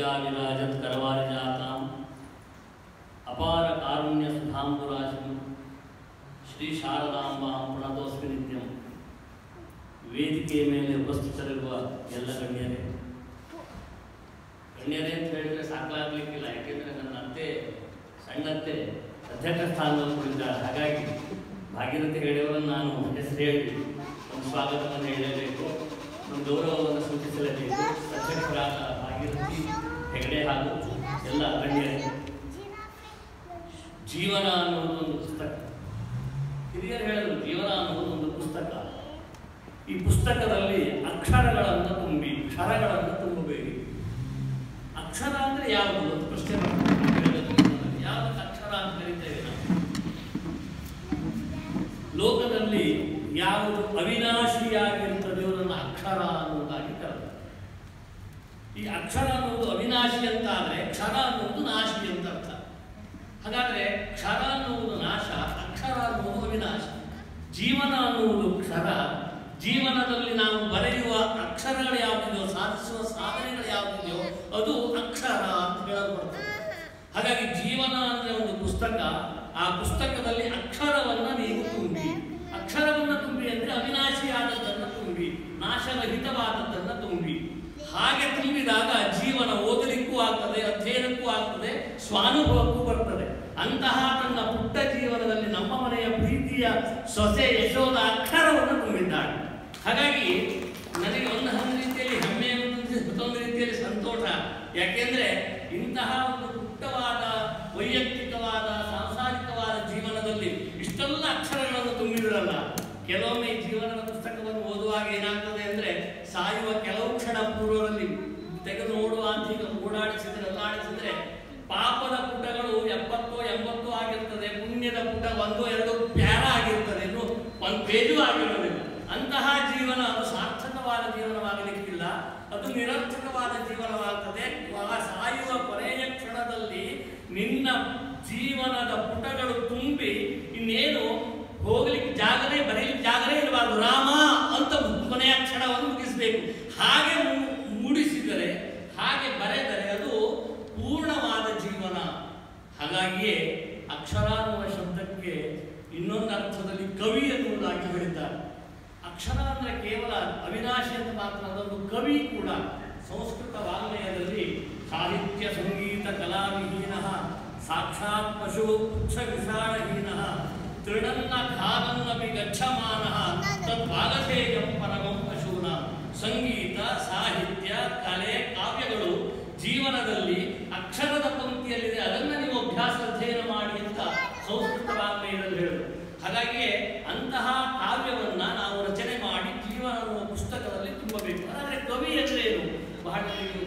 विराजत करवारिजातां अपार कारुण्य सुधांबुराशिं श्री शारदांबां प्रणतोस्मि नित्यं। ವೇದಿಕೆ ಮೇಲೆ ಉಪಸ್ಥಿತರಿರುವ ಎಲ್ಲ ಗಣ್ಯರೇ ಅಂತ ಹೇಳಿದರೆ ಸಾಕಾಗಲಿಕ್ಕಿಲ್ಲ. ಯಾಕೆಂದರೆ ನನ್ನ ಅತ್ತೆ ಸಣ್ಣತ್ತೆ ಅಧ್ಯಕ್ಷ ಸ್ಥಾನದಲ್ಲಿ ಕುಳಿತಾಳೆ. ಹಾಗಾಗಿ ಭಾಗೀರಥಿ ಹೇಳಿಯವರನ್ನು ನಾನು ಹೆಸರು ಹೇಳಿ ಒಂದು ಸ್ವಾಗತವನ್ನು ಹೇಳಲೇಬೇಕು, ಒಂದು ಗೌರವವನ್ನು ಸೂಚಿಸಲೇಬೇಕು. ಅಧ್ಯಕ್ಷರಾದ ಭಾಗೀರಥಿ ಹೆಗಡೆ ಹಾಗೂ ಎಲ್ಲ ಗಣ್ಯರೇ, ಜೀವನ ಅನ್ನುವುದು ಒಂದು ಪುಸ್ತಕ. ಹಿರಿಯರು ಹೇಳಿದ್ರು ಜೀವನ ಅನ್ನುವುದು ಒಂದು ಪುಸ್ತಕ. ಈ ಪುಸ್ತಕದಲ್ಲಿ ಅಕ್ಷರಗಳನ್ನು ತುಂಬಿ ಕ್ಷರಗಳನ್ನು ತುಂಬಬೇಡಿ. ಅಕ್ಷರ ಅಂದರೆ ಯಾವುದು ಒಂದು ಪ್ರಶ್ನೆ ಯಾವುದು ಅಕ್ಷರ ಅಂತ ಕರೀತೇವೆ ನಾವು? ಲೋಕದಲ್ಲಿ ಯಾವುದು ಅವಿನಾಶಿಯಾಗಿರ್ತದೆಯೋ ಅದನ್ನು ಅಕ್ಷರ ಅನ್ನುವುದಾಗಿ ಕರೆದು. ಈ ಅಕ್ಷರ ಅನ್ನುವುದು ಅವಿನಾಶಿ ಅಂತ ಆದರೆ ಕ್ಷರ ಅನ್ನುವುದು ನಾಶಿ ಅಂತ ಅರ್ಥ. ಹಾಗಾದರೆ ಕ್ಷರ ಅನ್ನುವುದು ನಾಶ, ಅಕ್ಷರ ಅನ್ನುವುದು ಅವಿನಾಶಿ. ಜೀವನ ಅನ್ನುವುದು ಕ್ಷರ. ಜೀವನದಲ್ಲಿ ನಾವು ಬರೆಯುವ ಅಕ್ಷರಗಳು ಯಾವುದಿದೆಯೋ, ಸಾಧಿಸುವ ಸಾಧನೆಗಳು ಯಾವುದಿದೆಯೋ ಅದು ಅಕ್ಷರ ಅಂತ ಹೇಳಲ್ಪಡ್ತದೆ. ಹಾಗಾಗಿ ಜೀವನ ಅಂದರೆ ಒಂದು ಪುಸ್ತಕ. ಆ ಪುಸ್ತಕದಲ್ಲಿ ಅಕ್ಷರವನ್ನು ನೀವು ತುಂಬಿ. ಅಕ್ಷರವನ್ನು ತುಂಬಿ ಅಂದರೆ ಅವಿನಾಶಿಯಾದದ್ದನ್ನು ತುಂಬಿ, ನಾಶರಹಿತವಾದದ್ದನ್ನು ತುಂಬಿ. ಹಾಗೆ ತುಂಬಿದಾಗ ಜೀವನ ಓದಲಿಕ್ಕೂ ಆಗ್ತದೆ, ಅಧ್ಯಯನಕ್ಕೂ ಆಗ್ತದೆ, ಸ್ವಾನುಭವಕ್ಕೂ ಬರ್ತದೆ. ಅಂತಹ ತನ್ನ ಪುಟ್ಟ ಜೀವನದಲ್ಲಿ ನಮ್ಮ ಮನೆಯ ಪ್ರೀತಿಯ ಸೊಸೆ ಯಶೋಧ ಅಕ್ಷರವನ್ನು ತುಂಬಿದ್ದಾಳೆ. ಹಾಗಾಗಿ ನನಗೆ ಒಂದು ರೀತಿಯಲ್ಲಿ ಹೆಮ್ಮೆ, ಮತ್ತೊಂದು ರೀತಿಯಲ್ಲಿ ಸಂತೋಷ. ಯಾಕೆಂದರೆ ಇಂತಹ ಒಂದು ಪುಟ್ಟವಾದ ವೈಯಕ್ತಿಕವಾದ ಸಾಂಸಾರಿಕವಾದ ಜೀವನದಲ್ಲಿ ಇಷ್ಟೆಲ್ಲ ಅಕ್ಷರಗಳನ್ನು ತುಂಬಿದ್ರಲ್ಲ. ಕೆಲವೊಮ್ಮೆ ಈ ಜೀವನದ ಪುಸ್ತಕವನ್ನು ಓದುವಾಗ ಏನಾಗ್ತದೆ ಅಂದರೆ, ಸಾಯುವ ಕೆಲವು ಕ್ಷಣ ಪೂರ್ವದಲ್ಲಿ ತೆಗೆದು ನೋಡುವ ಅಂತ ಈಗ ಓಡಾಡಿಸಿದ್ರೆ ಪಾಪದ ಪುಟಗಳು 70-80 ಆಗಿರ್ತದೆ, ಪುಣ್ಯದ ಪುಟ 1-2 ಪ್ಯಾರ ಆಗಿರ್ತದೆ, ಇನ್ನು ಒಂದು ಪೇಜು ಆಗಿರೋದಿಲ್ಲ. ಅಂತಹ ಜೀವನ ಅದು ಸಾರ್ಥಕವಾದ ಜೀವನವಾಗಲಿಕ್ಕಿಲ್ಲ, ಅದು ನಿರರ್ಥಕವಾದ ಜೀವನವಾಗ್ತದೆ. ಸಾಯುವ ಕೊನೆಯ ಕ್ಷಣದಲ್ಲಿ ನಿನ್ನ ಜೀವನದ ಪುಟಗಳು ತುಂಬಿ ಇನ್ನೇನು ಹೋಗ್ಲಿಕ್ಕೆ ಜಾಗರೇ, ಬರೀಲಿಕ್ಕೆ ಜಾಗರೇ ಇರಬಾರ್ದು. ರಾಮ ಅಂತ ಕೊನೆಯ ಕ್ಷಣವನ್ನು ಮುಗಿಸಬೇಕು. ಹಾಗೆ ಮೂಡಿಸಿದರೆ, ಹಾಗೆ ಬರೆದರೆ ಅದು ಪೂರ್ಣವಾದ ಜೀವನ. ಹಾಗಾಗಿಯೇ ಅಕ್ಷರ ಅನ್ನುವ ಶಬ್ದಕ್ಕೆ ಇನ್ನೊಂದು ಅರ್ಥದಲ್ಲಿ ಕವಿ ಎನ್ನುವುದಾಗಿ ಹೇಳಿದ್ದಾರೆ. ಅಕ್ಷರ ಅಂದರೆ ಕೇವಲ ಅವಿನಾಶಿ ಅಂತ ಮಾತ್ರ, ಅದೊಂದು ಕವಿ ಕೂಡ. ಸಂಸ್ಕೃತ ವಾಂಗ್ಮಯದಲ್ಲಿ ಸಾಹಿತ್ಯ ಸಂಗೀತ ಕಲಾವಿಹೀನ ಸಾಕ್ಷಾತ್ ಪಶು ಪುಚ್ಛ ವಿಷಾಣಹೀನ ತೃಣನ್ನ ಖಾನನ್ನಪಿ ಗಚ್ಚಮಾನ ತದ್ವಾಗಧೇಯಂ ಪರಮಂ ಪಶೂನ. ಸಂಗೀತ, ಸಾಹಿತ್ಯ, ಕಲೆ, ಕಾವ್ಯಗಳು ಜೀವನದಲ್ಲಿ ಅಕ್ಷರದ ಪಂಕ್ತಿಯಲ್ಲಿದೆ. ಅದನ್ನು ನೀವು ಅಭ್ಯಾಸ ಅಧ್ಯಯನ ಮಾಡಿ ಅಂತ ಸಂಸ್ಕೃತ ವಾಂಗ್ಮಯದಲ್ಲಿ ಹೇಳಿದರು. ಹಾಗಾಗಿಯೇ ಅಂತಹ ಕಾವ್ಯವನ್ನು ನಾವು ರಚನೆ ಮಾಡಿ ಜೀವನ ಪುಸ್ತಕದಲ್ಲಿ ತುಂಬಬೇಕು. ಆದರೆ ಕವಿ ಅಂದರೆ ಏನು? ಬಹಳ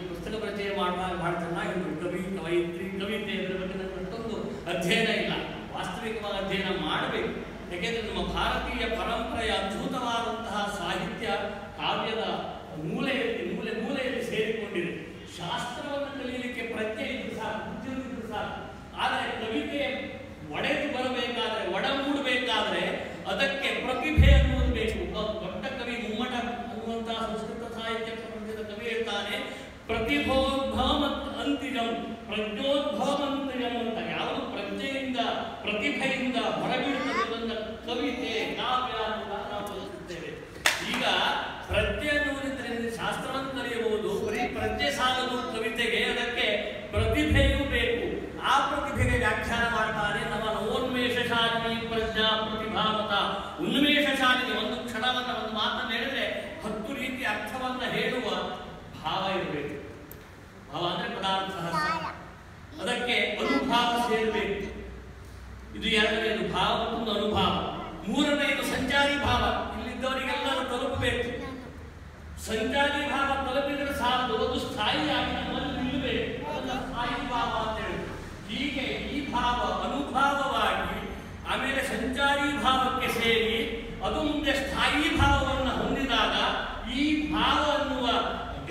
ಪುಸ್ತಕ ಪರಿಚಯ ಮಾಡುವಾಗ ಬಹಳ ಚೆನ್ನಾಗಿತ್ತು. ಕವಿ, ಕವಯಿತ್ರಿ, ಕವಿತೆ ಇದರ ಬಗ್ಗೆ ನನಗೆ ಅಷ್ಟೊಂದು ಅಧ್ಯಯನ ಇಲ್ಲ. ವಾಸ್ತವಿಕವಾದ ಅಧ್ಯಯನ ಮಾಡಬೇಕು. ಯಾಕೆಂದರೆ ನಮ್ಮ ಭಾರತೀಯ ಪರಂಪರೆಯ ಅದ್ಭುತವಾದಂತಹ ಸಾಹಿತ್ಯ ಕಾವ್ಯದ ಮೂಲೆಯಲ್ಲಿ ಸೇರಿಕೊಂಡಿದೆ. ಶಾಸ್ತ್ರವನ್ನು ಕಲಿಯಲಿಕ್ಕೆ ಪ್ರಜ್ಞೆ ಇದ್ದು ಸಾಕು, ಬುದ್ಧಿ ಇದ್ದು ಸಾಕು. ಆದರೆ ಕವಿತೆ ಒಡೆದು ಬರಬೇಕಾದ್ರೆ, ಒಡಮೂಡಬೇಕಾದ್ರೆ ಅದಕ್ಕೆ ಪ್ರತಿಭೆ ಅನ್ನುವುದು ಬೇಕು. ದೊಡ್ಡ ಕವಿ ಮುಮ್ಮಟ ಅನ್ನುವಂತಹ ಸಂಸ್ಕೃತ ಸಾಹಿತ್ಯ ಪ್ರಪಂಚದ ಕವಿ ಹೇಳ್ತಾನೆ, ಪ್ರತಿಭೋದ್ಭವಂ ಅಂತಿಜಂ ಪ್ರಜ್ಞೋದ್ಭವಮಂತಿಜಂ ಅಂತ. ಯಾವುದು ಪ್ರಜ್ಞೆಯಿಂದ, ಪ್ರತಿಭೆಯಿಂದ ಹೊರಬೀಳುತ್ತದೆ ಅದನ್ನ ಕವಿತೆ, ಕಾವ್ಯ ಅನ್ನೋದನ್ನು ನಾವು ಕಲಿಸುತ್ತೇವೆ. ಈಗ ಪ್ರಜ್ಞೆ ಅನ್ನುವುದಿದ್ರೆ ಶಾಸ್ತ್ರವನ್ನು ಕಲಿಯಬಹುದು, ಬರೀ ಪ್ರಜ್ಞೆ ಸಾಲದು ಕವಿತೆಗೆ, ಅದಕ್ಕೆ ಪ್ರತಿಭೆಯೂ ಬೇಕು. ಆ ಪ್ರತಿಭೆಗೆ ವ್ಯಾಖ್ಯಾನ ಮಾಡ್ತಾರೆ ನಮ್ಮ ನವೋನ್ಮೇಷಶಾಲಿನಿ ಪ್ರಜ್ಞಾ ಪ್ರತಿಭಾವತ. ಉನ್ಮೇಷಶಾಲಿನಿ ಒಂದು ಕ್ಷಣವನ್ನು, ಒಂದು ಮಾತನ್ನು ಹೇಳಿದ್ರೆ 10 ರೀತಿಯ ಅರ್ಥವನ್ನು ಹೇಳುವ ಭಾವ ಇರಬೇಕು. ಭಾವ ಅಂದರೆ ಪದಾರ್ಥ, ಅದಕ್ಕೆ ಅನುಭಾವ ಸೇರಬೇಕು. ಇದು ಎರಡನೇದು ಭಾವ, ಮತ್ತೊಂದು ಅನುಭಾವ. ಮೂರನೆಯದು ಸಂಚಾರಿ ಭಾವ, ಇಲ್ಲಿದ್ದವರಿಗೆಲ್ಲರೂ ತಲುಪಬೇಕು. ಸಂಚಾರಿ ಭಾವ ತಲುಪಿದರೆ ಸಾಲದು, ಅದು ಸ್ಥಾಯಿಯಾಗಿ ನಮ್ಮಲ್ಲಿ ನಿಲ್ಲಬೇಕು. ಅದನ್ನು ಸ್ಥಾಯಿ ಭಾವ ಅಂತ ಹೇಳಿ. ಹೀಗೆ ಈ ಭಾವ ಅನುಭಾವವಾಗಿ ಆಮೇಲೆ ಸಂಚಾರಿ ಭಾವಕ್ಕೆ ಸೇರಿ ಅದು ಮುಂದೆ ಸ್ಥಾಯಿ ಭಾವವನ್ನು ಹೊಂದಿದಾಗ ಈ ಭಾವ ಅನ್ನುವ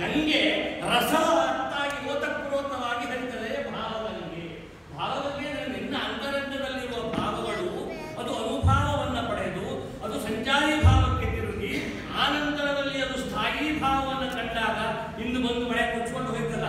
ಗಂಗೆ ರಸವತ್ತಾಗಿ ಓತಪ್ರೋತವಾಗಿ ಹರಿತದೆ ಭಾವಗಂಗೆ. ಭಾವಗಂಗೆ ನಿನ್ನ ಅಂತರಂಗದಲ್ಲಿರುವ ಭಾವಗಳು ಅದು ಅನುಭಾವವನ್ನು ಪಡೆದು ಅದು ಸಂಚಾರಿ ಭಾವಕ್ಕೆ ತಿರುಗಿ ಆನಂತರದಲ್ಲಿ ಅದು ಸ್ಥಾಯಿ ಭಾವವನ್ನು ಕಂಡಾಗ ಇಂದು ಬಂದು ಮಳೆ ಕೊಚ್ಕೊಂಡು ಹೋಯ್ತಲ್ಲ,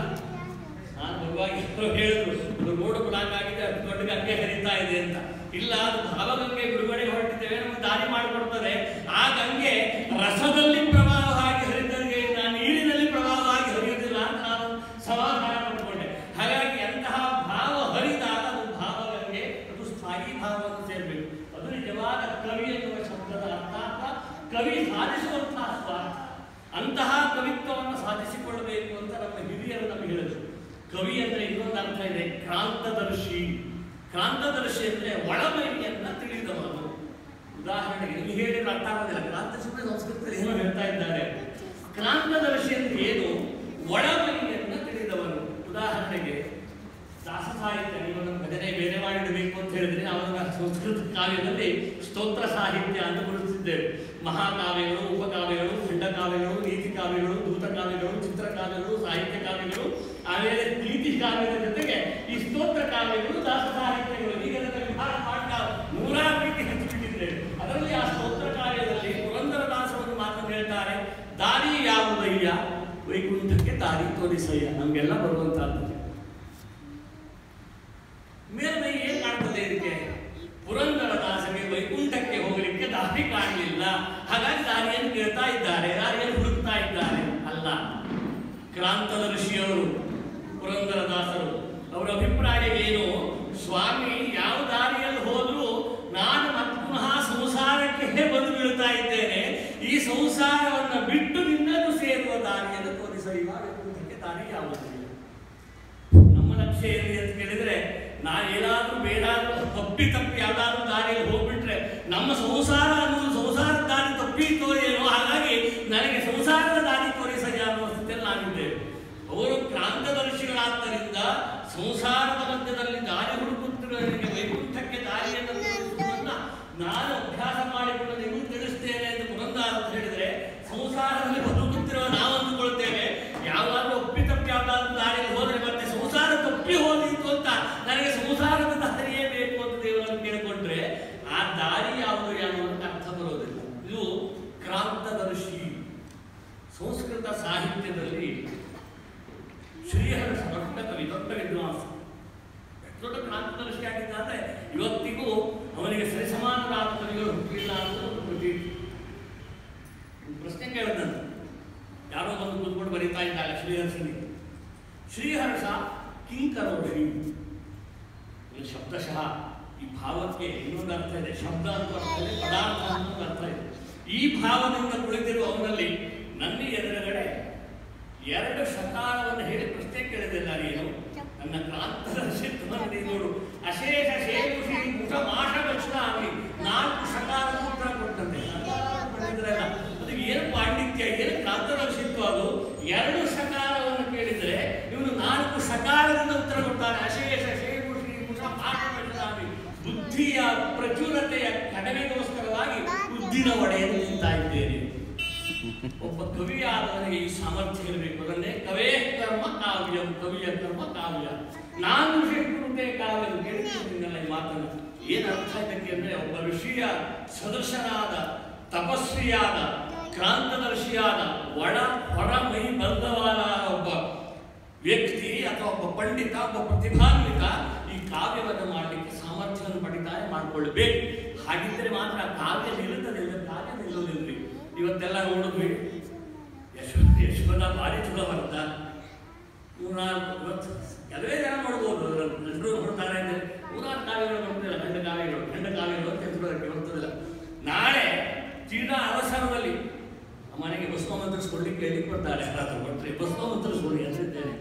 ದೊಡ್ಡ ಗಂಗೆ ಹರಿತಾ ಇದೆ ಅಂತ. ಇಲ್ಲ, ಅದು ಭಾವಗಂಗೆ ಬಿಡುಗಡೆಗೆ ಹೊರಟಿದ್ದೇವೆ, ನಮ್ಗೆ ದಾರಿ ಮಾಡಿಕೊಡ್ತದೆ. ಆ ಗಂಗೆ ರಸದಲ್ಲಿ ಪ್ರವಾಹವಾಗಿ ಹರಿದಂಗೆ ನೀರಿನಲ್ಲಿ ಪ್ರವಾಹವಾಗಿ ಹರಿಯುವುದಿಲ್ಲ ಅಂತ ನಾನು ಸಮಾಧಾನ ಮಾಡಿಕೊಂಡೆ. ಹಾಗಾಗಿ ಎಂತಹ ಭಾವ ಹರಿದಾಗ ಅದು ಭಾವಗಂಗೆ, ಅದು ಸ್ಥಾಯಿ ಭಾವವನ್ನು ಸೇರಬೇಕು. ಅದು ನಿಜವಾದ ಕವಿ ಎನ್ನುವ ಶಬ್ದದ ಅರ್ಥ, ಕವಿ ಸಾಧಿಸುವಂತಹ ಸ್ವಾರ್ಥ. ಅಂತಹ ಕವಿತ್ವವನ್ನು ಸಾಧಿಸಿಕೊಳ್ಳಬೇಕು ಅಂತ ನಮ್ಮ ಹಿರಿಯರು ನಮಗೆ ಹೇಳಿದರು. ಕವಿ ಅಂದ್ರೆ ಇನ್ನೊಂದು ಅರ್ಥ ಇದೆ, ಕ್ರಾಂತದರ್ಶಿ. ಕ್ರಾಂತದರ್ಶಿ ಅಂದ್ರೆ ಒಳಮೈಯನ್ನ ತಿಳಿದವನು. ಉದಾಹರಣೆಗೆ ಇಲ್ಲಿ ಹೇಳಿದ್ರೆ ಅರ್ಥ ಆಗೋದಿಲ್ಲ, ಕ್ರಾಂತದರ್ಶಿ ಸಂಸ್ಕೃತದಲ್ಲಿ ಏನೋ ಹೇಳ್ತಾ ಇದ್ದಾರೆ. ಕ್ರಾಂತದರ್ಶಿ ಅಂದ್ರೆ ಏನು? ಒಳಮೈಯನ್ನ ತಿಳಿದವನು. ಉದಾಹರಣೆಗೆ ದಾಸ ಸಾಹಿತ್ಯ, ನೀವು ನಮ್ಮ ಭಜನೆ ಬೇರೆ ಮಾಡಿಡಬೇಕು ಅಂತ ಹೇಳಿದ್ರೆ ಅವರ ಸಂಸ್ಕೃತ ಕಾವ್ಯದಲ್ಲಿ ಸ್ತೋತ್ರ ಸಾಹಿತ್ಯ ಅಂತ ಗುರುತಿಸಿದ್ದೇವೆ. ಮಹಾಕಾವ್ಯಗಳು, ಉಪಕಾವ್ಯಗಳು, ಖಂಡಕಾವ್ಯಗಳು, ನೀತಿ ಕಾವ್ಯಗಳು, ದೂತ ಕಾವ್ಯಗಳು, ಚಿತ್ರಕಾವ್ಯಗಳು, ಸಾಹಿತ್ಯ ಕಾವ್ಯಗಳು, ಆಮೇಲೆ ನೀತಿ ಕಾವ್ಯದ ಜೊತೆಗೆ ಈ ಸ್ತೋತ್ರ ಕಾವ್ಯಗಳು, ದಾಸ ಸಾಹಿತ್ಯಗಳು. ಈಗ ವಿಭಾಗ ಮಾಡ್ತಾ 100 ರೀತಿ ಹಂಚಿಬಿಟ್ಟಿದ್ದೇವೆ. ಅದರಲ್ಲಿ ಆ ಸ್ತೋತ್ರ ಕಾವ್ಯದಲ್ಲಿ ಪುರಂದರದಾಸರನ್ನು ಮಾತನ್ನು ಹೇಳ್ತಾರೆ, ದಾರಿ ಯಾವುದಯ್ಯ ವೈಕುಂಠಕ್ಕೆ ದಾರಿ ತೋರಿಸಯ್ಯ. ನಮಗೆಲ್ಲ ಬರುವಂತಹದ್ದು. ಮೇಲ್ಮೈ ಏನ್ ಕಾಣ್ತದೆ ಇದಕ್ಕೆ? ಪುರಂದರದಾಸರಿಗೆ ವೈಕುಂಠಕ್ಕೆ ಹೋಗಲಿಕ್ಕೆ ದಾರಿ ಕಾಣಲಿಲ್ಲ, ಹಾಗಾಗಿ ದಾರಿಯನ್ನು ಕೇಳ್ತಾ ಇದ್ದಾರೆ, ದಾರಿಯನ್ನು ಹುಡುಕ್ತಾ ಇದ್ದಾರೆ. ಅಲ್ಲ, ಕ್ರಾಂತದರ್ಶಿಯವರು ಪುರಂದರದಾಸರು, ಅವರ ಅಭಿಪ್ರಾಯ ಏನು? ಸ್ವಾಮಿ ಯಾವ ದಾರಿಯಲ್ಲಿ ಹೋದ್ರೂ ನಾನು ಮತ್ತೆ ಪುನಃ ಸಂಸಾರಕ್ಕೆ ಬಂದು ಬೀಳ್ತಾ ಇದ್ದೇನೆ, ಈ ಸಂಸಾರವನ್ನು ಬಿಟ್ಟು ನಿನ್ನನ್ನು ಸೇರುವ ದಾರಿಯನ್ನು ತೋರಿಸಲಿಲ್ಲ. ವೈಕುಂಠಕ್ಕೆ ದಾರಿ ಯಾವುದು? ನಮ್ಮ ಲಕ್ಷ್ಯ ಎಲ್ಲಿ ಅಂತ ಕೇಳಿದ್ರೆ, ನಾನೇನಾದ್ರೂ ಬೇಡಾದ್ರೂ ತಪ್ಪಿ ಯಾವ್ದಾದ್ರು ದಾರಿಯಲ್ಲಿ ಹೋಗ್ಬಿಟ್ರೆ ನಮ್ಮ ಸಂಸಾರ ಅನ್ನೋದು ಸಂಸಾರದ ದಾರಿ ತಪ್ಪಿತೋ ಏನೋ, ಹಾಗಾಗಿ ನನಗೆ ಸಂಸಾರದ ದಾರಿ ತೋರಿಸಲಿ ಅನ್ನೋ ಸ್ಥಿತಿಯಲ್ಲಿ ನಾನಿದ್ದೇವೆ. ಅವರು ಕ್ರಾಂತದರ್ಶಿಗಳಾದ್ದರಿಂದ ಸಂಸಾರದ ಮಧ್ಯದಲ್ಲಿ ದಾರಿ ಹುಡುಕುತ್ತಿರುವವರಿಗೆ ವೈಕುಂಠಕ್ಕೆ ದಾರಿಯನ್ನು ತೋರಿಸುವುದನ್ನ ನಾನು ಅಭ್ಯಾಸ ಮಾಡಿಕೊಂಡು ನಿಮಗೂ ತಿಳಿಸ್ತೇನೆ ಎಂದು ಪುರಂದರ ಹೇಳಿದರೆ, ಸಂಸಾರದಲ್ಲಿ ಬದುಕುತ್ತಿರುವ ನಾವು ಅಂದುಕೊಳ್ತೇವೆ, ಯಾವಾಗಲೂ ಒಪ್ಪಿತಪ್ಪಿ ಯಾವ್ದಾದ್ರು ದಾರಿಯಲ್ಲಿ ಹೋದರೆ ಮತ್ತೆ ಸಂಸಾರ ತಪ್ಪಿ ಹೋದಿತ್ತು ಅಂತ ನನಗೆ ಸಂಸಾರದ ದಾರಿಯೇ ಬೇಕು ಅಂತ ದೇವರನ್ನು ಕೇಳಿಕೊಂಡ್ರೆ ಆ ದಾರಿ ಯಾವುದು ಅನ್ನೋದಕ್ಕೆ ಅರ್ಥ ಬರೋದಿಲ್ಲ. ಇದು ಕ್ರಾಂತದರ್ಶಿ. ಸಂಸ್ಕೃತ ಸಾಹಿತ್ಯದಲ್ಲಿ ಶ್ರೀಹರ್ಷ ದೊಡ್ಡ ಕವಿ, ದೊಡ್ಡ ವಿದ್ವಾಂಸ, ದೊಡ್ಡ ಕ್ರಾಂತದರ್ಶಿ ಆಗಿದ್ದಾದ್ರೆ ಇವತ್ತಿಗೂ ಅವನಿಗೆ ಸರಿಸಮಾನರಾದ ಕವಿಗಳು ಹುಟ್ಟಿಲ್ಲ ಅಂತ ಪ್ರಶ್ನೆ ಕೇಳಿದಂತ ಯಾರೋ ಬಂದು ಕೂತ್ಕೊಂಡು ಬರೀತಾ ಇದ್ದಾರೆ ಶ್ರೀಹರ್ಷನಿಗೆ. ಶ್ರೀಹರ್ಷ ಕಿಂಕರೋಷಿ. ಶಬ್ದಶಃ ಈ ಭಾವಕ್ಕೆ ಇನ್ನೊಂದು ಅರ್ಥ ಇದೆ. ಶಬ್ದ ಅಂತ ಅರ್ಥ ಇದೆ, ಪದಾರ್ಥ ಅಂತ ಅರ್ಥ ಇದೆ. ಈ ಭಾವದಿಂದ ಕುಳಿತಿರುವ ಅವನಲ್ಲಿ ನನ್ನ ಎದುರುಗಡೆ 2 ಶಕಾರವನ್ನು ಹೇಳಿ ಪ್ರಶ್ನೆ ಕೇಳಿದಿಲ್ಲ ನೀನು. ನನ್ನ ಕ್ರಾಂತದರ್ಶಿತ್ವವನ್ನು ನೋಡು. ಅಶೇಷ ಶೇಷಿ ಮುಖ ಮಾಷ ವಚನಾಗಿ 4 ಶಕಾರ ಉತ್ತರ ಕೊಟ್ಟಂತೆ. ಅದಕ್ಕೆ ಏನು ಪಾಂಡಿತ್ಯ, ಏನು ಕ್ರಾಂತದರ್ಶಿತ್ವ? ಅದು 2 ಶಕಾರವನ್ನು ಕೇಳಿದರೆ ಇವನು 4 ಶಕಾರದಿಂದ ಉತ್ತರ ಕೊಡ್ತಾನೆ. ಅಶೇಷ ಶೇಷಿ ಮುಖ ಮಾಷ ವಚನಾಗಿ. ಬುದ್ಧಿಯ ಪ್ರಚುರತೆಯ ಕಡಿಮೆಗೋಸ್ಕರವಾಗಿ ಬುದ್ಧಿನ ಒಡೆಯನ್ನು ತಿಂತಾ ಇದ್ದೇನೆ. ಒಬ್ಬ ಕವಿಯಾದವನಿಗೆ ಈ ಸಾಮರ್ಥ್ಯ ಇರಬೇಕು. ಅದನ್ನೇ ಕವೇ ಕರ್ಮ ಕಾವ್ಯ, ಕವಿಯ ಕರ್ಮ ಕಾವ್ಯ. ನಾನು ಋಷಿಕೃತೆ ಕಾವ್ಯ ಕೇಳಿದ್ದೀನಲ್ಲ ಈ ಮಾತನ್ನು. ಏನು ಅರ್ಥ ಇದಕ್ಕೆ ಅಂದ್ರೆ, ಒಬ್ಬ ಋಷಿಯ ಸದೃಶನಾದ, ತಪಸ್ವಿಯಾದ, ಕ್ರಾಂತದರ್ಶಿಯಾದ, ಹೊರ ಮೈ ಬದ್ಧವಾದ ಒಬ್ಬ ವ್ಯಕ್ತಿ ಅಥವಾ ಒಬ್ಬ ಪಂಡಿತ, ಒಬ್ಬ ಪ್ರತಿಭಾನ್ವಿತ ಈ ಕಾವ್ಯವನ್ನು ಮಾಡಲಿಕ್ಕೆ ಸಾಮರ್ಥ್ಯವನ್ನು ಪಡಿತಾರೆ, ಮಾಡಿಕೊಳ್ಳಬೇಕು. ಹಾಗಿದ್ದರೆ ಮಾತ್ರ ಕಾವ್ಯ ನಿಲ್ಲುತ್ತದೆ. ಕಾವ್ಯ ನಿಲ್ಲೋದಿಲ್ರಿ. ಇವತ್ತೆಲ್ಲ ನೋಡಿದ್ವಿ, ಯಶೋಧ ಭಾರಿ ಚಲೋ ಬರ್ತ 104 ಕೆಲವೇ ಜನ ನೋಡ್ಬೋದು, ಎಲ್ಲರೂ ನೋಡ್ತಾರೆ ಅಂದರೆ 106 ಕಾವ್ಯಗಳು ಬರ್ತಿಲ್ಲ. ಖಂಡ ಕಾವ್ಯಗಳು ಅಂತ ಹೆಸರೋದಕ್ಕೆ ಬರ್ತದಿಲ್ಲ. ನಾಳೆ ತೀರಾ ಅವಸರದಲ್ಲಿ ಮನೆಗೆ ಭಸ್ಮ ಮಂತ್ರಿಸ್ಕೊಳ್ಳಿಕ್ಕೆ ಹೇಳಿ ಕೊಡ್ತಾರೆ. ಯಾರಾದ್ರೂ ಕೊಟ್ಟರೆ ಭಸ್ಮ ಮಂತ್ರಿಸ್ಕೊಳ್ಳಿ ಅಂತಿದ್ದೇನೆ.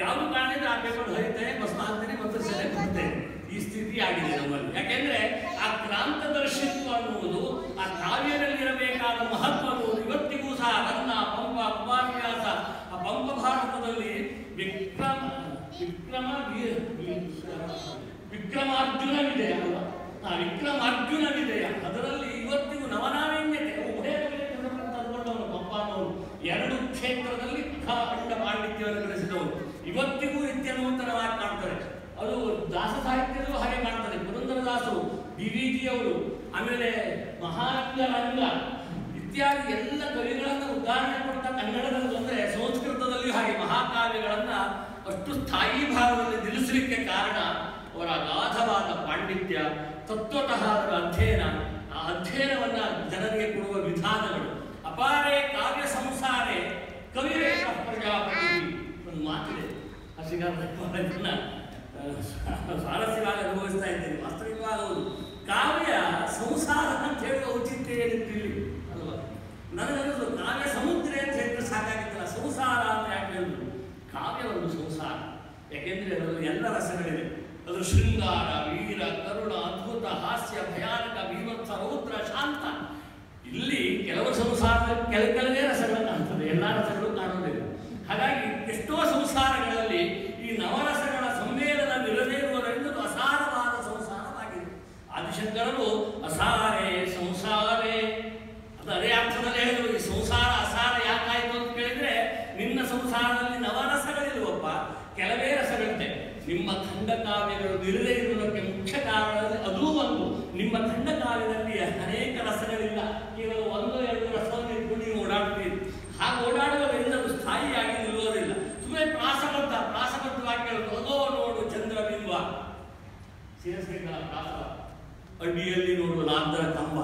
ಯಾವ ಕಾರಣದಿಂದ ಆ ಪೇಪರ್ ಹರಿತೇನೆ, ಭಸ್ಮ ಹಾಕ್ತೇನೆ, ಮಂತ್ರಿಸೇನೆ ಬರ್ತೇನೆ. ಈ ಸ್ಥಿತಿ ಆಗಿದೆ ನಮ್ಮಲ್ಲಿ. ಯಾಕೆಂದ್ರೆ ಆ ಕ್ರಾಂತದರ್ಶಿತ್ವ ಅನ್ನುವುದು, ಆ ಕಾವ್ಯದಲ್ಲಿರಬೇಕಾದ ಮಹತ್ವ ಅನ್ನುವುದು ಇವತ್ತಿಗೂ ಸಹ ನನ್ನ ಪಂಪ ಕುಮಾರವ್ಯಾಸ ಆ ಪಂಪ ಭಾರತದಲ್ಲಿ ವಿಕ್ರಮಾರ್ಜುನ ವಿಜಯ ಅಲ್ಲ, ಆ ವಿಕ್ರಮಾರ್ಜುನ ವಿಜಯ ಅದರಲ್ಲಿ ಇವತ್ತಿಗೂ ನವನಾವೀನ್ಯತೆ ತಂದುಕೊಂಡವನು ಪಂಪ ಅನ್ನೋರು. 2 ಕ್ಷೇತ್ರದಲ್ಲಿ ಖಂಡ ಪಾಂಡಿತ್ಯವನ್ನು ಗಳಿಸಿದವರು. ಇವತ್ತಿಗೂ ನಿತ್ಯ ನೂತನವಾಗಿ ಕಾಣ್ತಾರೆ. ಅದು ದಾಸ ಸಾಹಿತ್ಯದಲ್ಲೂ ಹಾಗೆ ಕಾಣ್ತದೆ. ಪುರಂದರದಾಸರು, DVG ಅವರು, ಆಮೇಲೆ ಮಹಾರಂಗ ರಂಗ ಇತ್ಯಾದಿ ಎಲ್ಲ ಕವಿಗಳನ್ನು ಉದಾಹರಣೆ ಕೊಡ್ತಾ ಕನ್ನಡದಲ್ಲಿ ಬಂದರೆ ಸಂಸ್ಕೃತದಲ್ಲಿ ಹಾಗೆ ಮಹಾಕಾವ್ಯಗಳನ್ನ ಅಷ್ಟು ಸ್ಥಾಯಿ ಭಾವದಲ್ಲಿ ನಿಲ್ಲಿಸಲಿಕ್ಕೆ ಕಾರಣ ಅವರ ಅಗಾಧವಾದ ಪಾಂಡಿತ್ಯ, ತತ್ವತಃ ಅದರ ಅಧ್ಯಯನ, ಆ ಅಧ್ಯಯನವನ್ನು ಜನರಿಗೆ ಕೊಡುವ ವಿಧಾನಗಳು. ಅಪಾರೇ ಕಾವ್ಯ ಸಂಸಾರೇ ಕವಿರೇಕ ಪ್ರಜಾಪತಿ ಒಂದು ಮಾತಿದೆ. ಇದನ್ನ ಸ್ವಾರಸ್ಯವಾಗಿ ಅನುಭವಿಸ್ತಾ ಇದ್ದೇನೆ. ವಾಸ್ತವಿಕವಾಗಿ ಹೌದು, ಕಾವ್ಯ ಸಂಸಾರ ಅಂತ ಹೇಳುವ ಔಚಿತ್ಯ ಏನಿಟ್ಟಿಲ್ಲ ಅಲ್ವಾ? ನನಗದು ಕಾವ್ಯ ಸಮುದ್ರ ಅಂತ ಹೇಳಿದ್ರೆ ಸಾಕಾಗಿತ್ತಲ್ಲ, ಸಂಸಾರ ಅಂತ ಯಾಕೆ ಹೇಳಿದ್ರು? ಕಾವ್ಯ ಒಂದು ಸಂಸಾರ. ಯಾಕೆಂದ್ರೆ ಅದರಲ್ಲಿ ಎಲ್ಲ ರಸಗಳಿವೆ. ಅದು ಶೃಂಗಾರ, ವೀರ, ಕರುಣ, ಅದ್ಭುತ, ಹಾಸ್ಯ, ಭಯಾನಕ, ಭೀಮತ್ಸ, ರೌದ್ರ, ಶಾಂತ. ಇಲ್ಲಿ ಕೆಲವು ಸಂಸಾರ ಕೆಲವೇ ರಸಗಳು ಕಾಣ್ತದೆ, ಎಲ್ಲ ರಸಗಳು ಕಾಣುವುದಿಲ್ಲ. ಹಾಗಾಗಿ ಎಷ್ಟೋ ಸಂಸಾರಗಳಲ್ಲಿ ಈ ನವರಸಗಳ ಸಮ್ಮೇಳನ ಇರದೇ ಇರುವುದರಿಂದ ಅದು ಅಸಾರವಾದ ಸಂಸಾರವಾಗಿದೆ. ಆದಿಶಂಕರರು ಅಸಾರೇ ಸಂಸಾರೇ ಅದು ಅದೇ ಅರ್ಥದಲ್ಲಿ ಹೇಳಿದ್ರು. ಈ ಸಂಸಾರ ಅಸಾರ ಯಾಕಾಯಿತು ಅಂತ ಕೇಳಿದ್ರೆ, ನಿನ್ನ ಸಂಸಾರದಲ್ಲಿ ನವರಸಗಳಿಲ್ವಪ್ಪ, ಕೆಲವೇ ರಸಗಳಿದೆ. ನಿಮ್ಮ ಖಂಡಕಾವ್ಯಗಳು ಇರದೇ ಇರುವುದಕ್ಕೆ ಮುಖ್ಯ ಕಾರಣದಲ್ಲಿ ಅದೂ ಒಂದು. ನಿಮ್ಮ ಖಂಡಕಾವ್ಯದಲ್ಲಿ ಅನೇಕ ರಸಗಳಿಲ್ಲ, ಕೇವಲ ಒಂದು ಎರಡು ರಸವನ್ನು ಇಟ್ಕೊಂಡು ನೀವು ಓಡಾಡ್ತೀರಿ. ಹಾಗೆ ಓಡಾಡುವುದರಿಂದ ಅದು ಸ್ಥಾಯಿಯಾಗಿ ನಿಲ್ಲುವುದಿಲ್ಲ. ಸುಮ್ಮನೆ ಪ್ರಾಸಬದ್ಧವಾಗಿ ಕೇಳೋದು. ಅದೋ ನೋಡು ಚಂದ್ರಬಿಂಬ, ಸೇರಿಸಬೇಕಲ್ಲ ಪ್ರಾಸ. ಅಡಿಯಲ್ಲಿ ನೋಡು ಲಾಂತರ ಕಂಬ,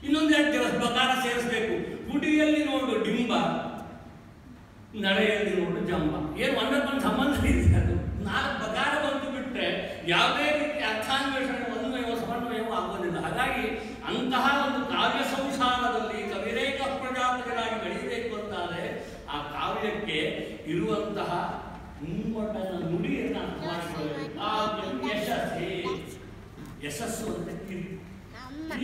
ಇನ್ನೊಂದೆರಡು ಬಕಾರ ಸೇರಿಸಬೇಕು. ಗುಡಿಯಲ್ಲಿ ನೋಡು ಡಿಂಬ, ನಡೆಯಲ್ಲಿ ನೋಡು ಜಂಬ. ಏನು ಒಂದಕ್ಕೊಂದು ಸಂಬಂಧ ಇದೆ. ಅದು ನಾಲ್ಕು ಬಕಾರ ಬಂದು ಬಿಟ್ಟರೆ ಯಾವುದೇ ರೀತಿ ಅರ್ಥಾನ್ವೇಷಣೆ ಒಂದೋ ಸಮನ್ವಯವೂ ಆಗೋದಿಲ್ಲ. ಹಾಗಾಗಿ ಅಂತಹ ಒಂದು ಕಾವ್ಯ ಸಂಸಾರದಲ್ಲಿ ಕವಿರೇಕ ಪ್ರಜಾಪತಿಗಳಾಗಿ ಬೆಳೆಯಬೇಕು ಅಂತಾದರೆ ಆ ಕಾವ್ಯಕ್ಕೆ ಇರುವಂತಹ ಮುಮ್ಮಟನ ನುಡಿಯನ್ನು ಅರ್ಥ ಮಾಡಿಕೊಳ್ಳಬೇಕು. ಕಾವ್ಯ ಯಶಸ್ಸೇ, ಯಶಸ್ಸು ಅಂದರೆ ಕೀರ್ತಿ.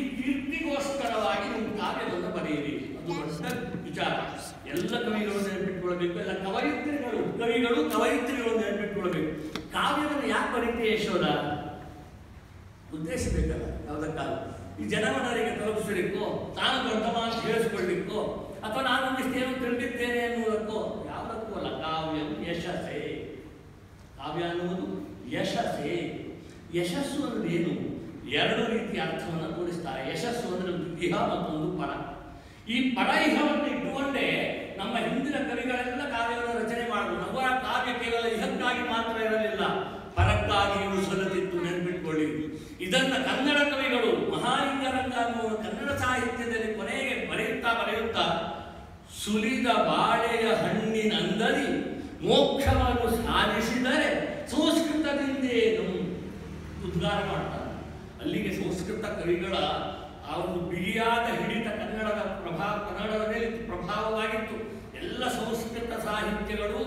ಈ ಕೀರ್ತಿಗೋಸ್ಕರವಾಗಿ ನೀವು ಕಾವ್ಯವನ್ನು ಬರೆಯಿರಿ. ಅದು ದೊಡ್ಡ ವಿಚಾರ. ಎಲ್ಲ ಕವಿಗಳು ನೆನಪಿಟ್ಕೊಳ್ಬೇಕು, ಎಲ್ಲ ಕವಿಗಳು ಕವಯಿತ್ರಿಗಳು ನೆನಪಿಟ್ಕೊಳ್ಬೇಕು. ಕಾವ್ಯವನ್ನು ಯಾಕೆ ಬರೀತೀಯ ಯಶೋಧ? ಉದ್ದೇಶ ಬೇಕಲ್ಲ ಯಾವುದಕ್ಕಾಗ. ಈ ಜನಮನರಿಗೆ ತಲುಪಿಸಲಿಕ್ಕೋ, ತಾನು ದೊಡ್ಡವ ಅಂತ ಹೇಳಿಸ್ಕೊಳ್ಳಿಕ್ಕೋ, ಅಥವಾ ನಾನು ಒಂದಿಷ್ಟೇನು ತಿಳಿದಿದ್ದೇನೆ ಅನ್ನುವುದಕ್ಕೋ, ಯಾವುದಕ್ಕೂ ಅಲ್ಲ. ಕಾವ್ಯ ಯಶಸ್ಸೇ. ಕಾವ್ಯ ಅನ್ನುವುದು ಯಶಸ್ಸೇ. ಯಶಸ್ಸು ಅಂದ್ರೆ ಏನು? ಎರಡು ರೀತಿಯ ಅರ್ಥವನ್ನು ತೋರಿಸ್ತಾರೆ. ಯಶಸ್ಸು ಅಂದರೆ ಇಹ ಮತ್ತೊಂದು ಪರ. ಈ ಪರ ಇಹವನ್ನು ಇಟ್ಟುಕೊಂಡೇ ನಮ್ಮ ಹಿಂದಿನ ಕವಿಗಳೆಲ್ಲ ಕಾವ್ಯವನ್ನು ರಚನೆ ಮಾಡುವುದು. ಅವರ ಕಾವ್ಯ ಕೇವಲ ಇಹಕ್ಕಾಗಿ ಮಾತ್ರ ಇರಲಿಲ್ಲ, ಪರಕ್ಕಾಗಿಯೂ ಸಲ್ಲತಿತ್ತು. ನೆನಪಿಟ್ಕೊಳ್ಳಿ. ಇದನ್ನ ಕನ್ನಡ ಕವಿಗಳು ಮಹಾಲಿಂಗರಂಗ ಅನ್ನುವ ಕನ್ನಡ ಸಾಹಿತ್ಯದಲ್ಲಿ ಕೊನೆಗೆ ಬರೆಯುತ್ತಾ ಸುಲಿದ ಬಾಳೆಯ ಹಣ್ಣಿನಂದರಿ ಮೋಕ್ಷವನ್ನು ಸಾಧಿಸಿದರೆ ಸಂಸ್ಕೃತದಿಂದೇನು ಉದ್ಗಾರ ಮಾಡ್ತಾರೆ. ಅಲ್ಲಿಗೆ ಸಂಸ್ಕೃತ ಕವಿಗಳ ಆ ಒಂದು ಬಿಗಿಯಾದ ಹಿಡಿತ ಕನ್ನಡದ ಮೇಲೆ ಪ್ರಭಾವವಾಗಿತ್ತು. ಎಲ್ಲ ಸಂಸ್ಕೃತ ಸಾಹಿತ್ಯಗಳು,